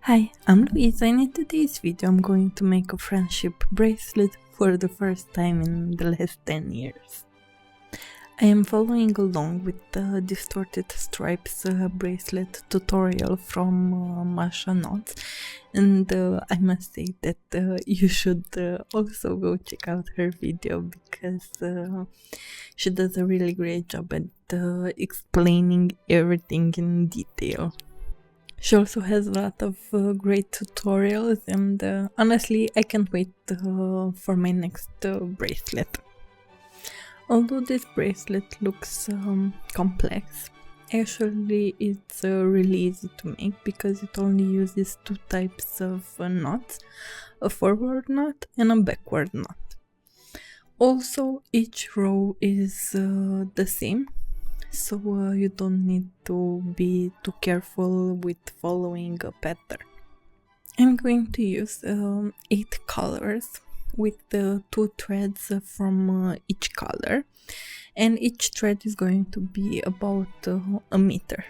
Hi, I'm Luisa and in today's video I'm going to make a friendship bracelet for the first time in the last 10 years. I am following along with the distorted stripes bracelet tutorial from Masha Knots, and I must say that you should also go check out her video because she does a really great job at explaining everything in detail. She also has a lot of great tutorials, and honestly I can't wait for my next bracelet. Although this bracelet looks complex, actually it's really easy to make because it only uses two types of knots, a forward knot and a backward knot. Also, each row is the same, so you don't need to be too careful with following a pattern. I'm going to use 8 colors with the 2 threads from each color, and each thread is going to be about a meter.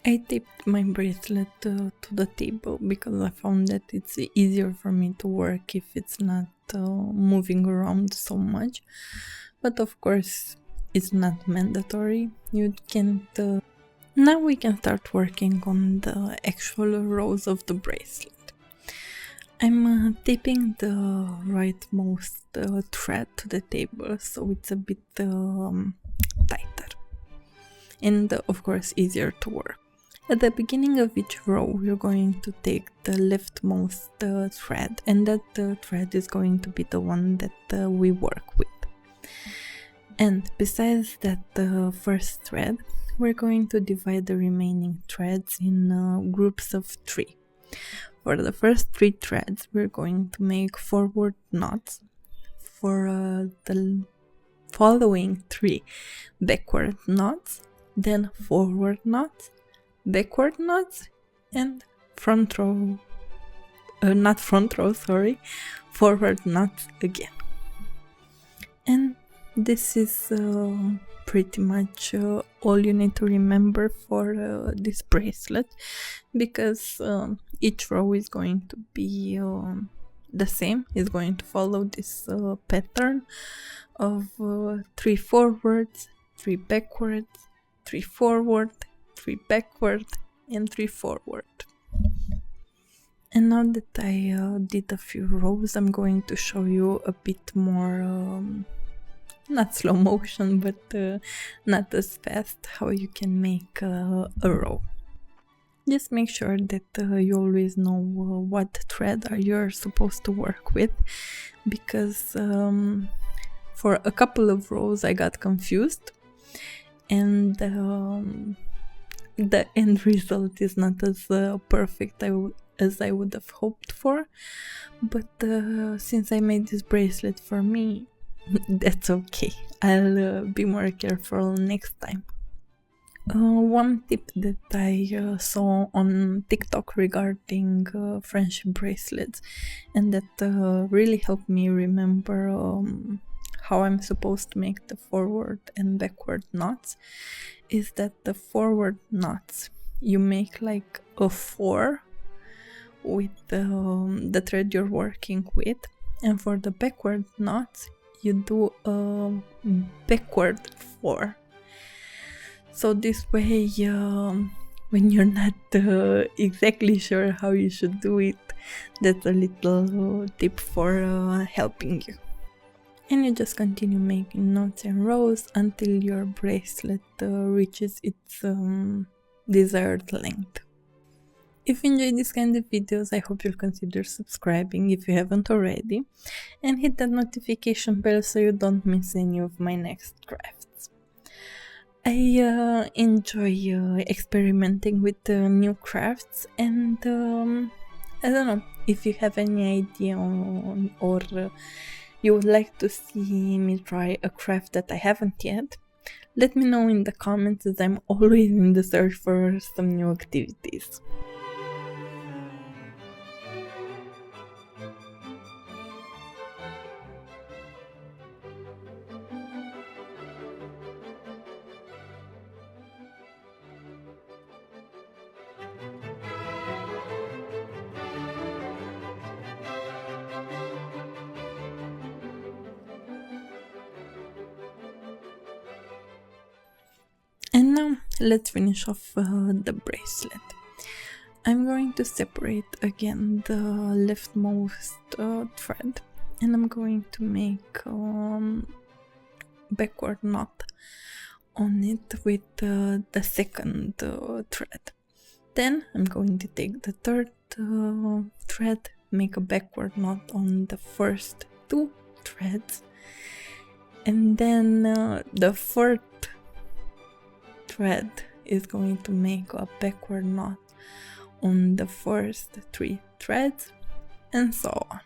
I taped my bracelet to the table because I found that it's easier for me to work if it's not moving around so much, but of course it's not mandatory. You can't. Now we can start working on the actual rows of the bracelet. I'm taping the rightmost thread to the table so it's a bit tighter and of course easier to work. At the beginning of each row we're going to take the leftmost thread, and that thread is going to be the one that we work with. And besides that first thread, we're going to divide the remaining threads in groups of 3. For the first 3 threads, we're going to make forward knots. For the following 3 backward knots, then forward knots, backward knots, and front row, not front row, sorry, forward knots again. And this is pretty much all you need to remember for this bracelet, because each row is going to be the same, is going to follow this pattern of 3 forwards, 3 backwards, 3 forward, 3 backward, and 3 forward. And now that I did a few rows, I'm going to show you a bit more not slow motion, but not as fast, how you can make a row. Just make sure that you always know what thread are you supposed to work with, because for a couple of rows I got confused, and the end result is not as perfect as I would have hoped for. But since I made this bracelet for me, that's okay. I'll be more careful next time. One tip that I saw on TikTok regarding friendship bracelets, and that really helped me remember how I'm supposed to make the forward and backward knots, is that the forward knots you make like a 4 with the thread you're working with, and for the backward knots you do a backward 4. So this way, when you're not exactly sure how you should do it, that's a little tip for helping you. And you just continue making knots and rows until your bracelet reaches its desired length. If you enjoy this kind of videos, I hope you'll consider subscribing if you haven't already, and hit that notification bell so you don't miss any of my next crafts. I enjoy experimenting with new crafts, and I don't know, if you have any idea or you would like to see me try a craft that I haven't yet, let me know in the comments, as I'm always in the search for some new activities. And now let's finish off the bracelet. I'm going to separate again the leftmost thread, and I'm going to make backward knot on it with the second thread. Then I'm going to take the third thread, make a backward knot on the first two threads, and then the fourth thread is going to make a backward knot on the first three threads, and so on.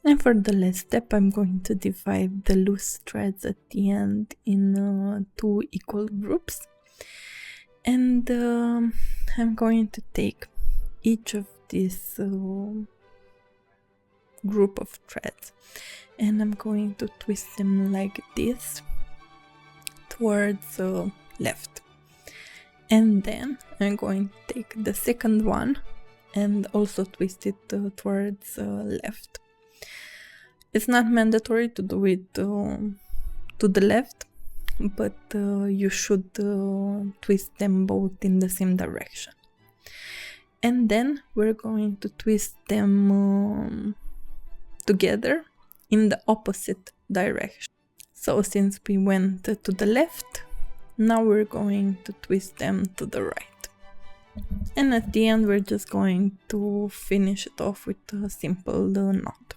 And for the last step, I'm going to divide the loose threads at the end in two equal groups. And I'm going to take each of these group of threads, and I'm going to twist them like this towards left. And then I'm going to take the second one and also twist it towards left. It's not mandatory to do it to the left, but you should twist them both in the same direction. And then we're going to twist them together in the opposite direction. So since we went to the left, now we're going to twist them to the right. And at the end, we're just going to finish it off with a simple knot.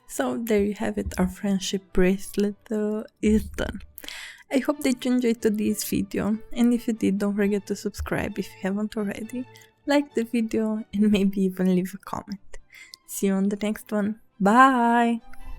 So there you have it, our friendship bracelet is done. I hope that you enjoyed today's video, and if you did, don't forget to subscribe if you haven't already, like the video, and maybe even leave a comment. See you on the next one. Bye!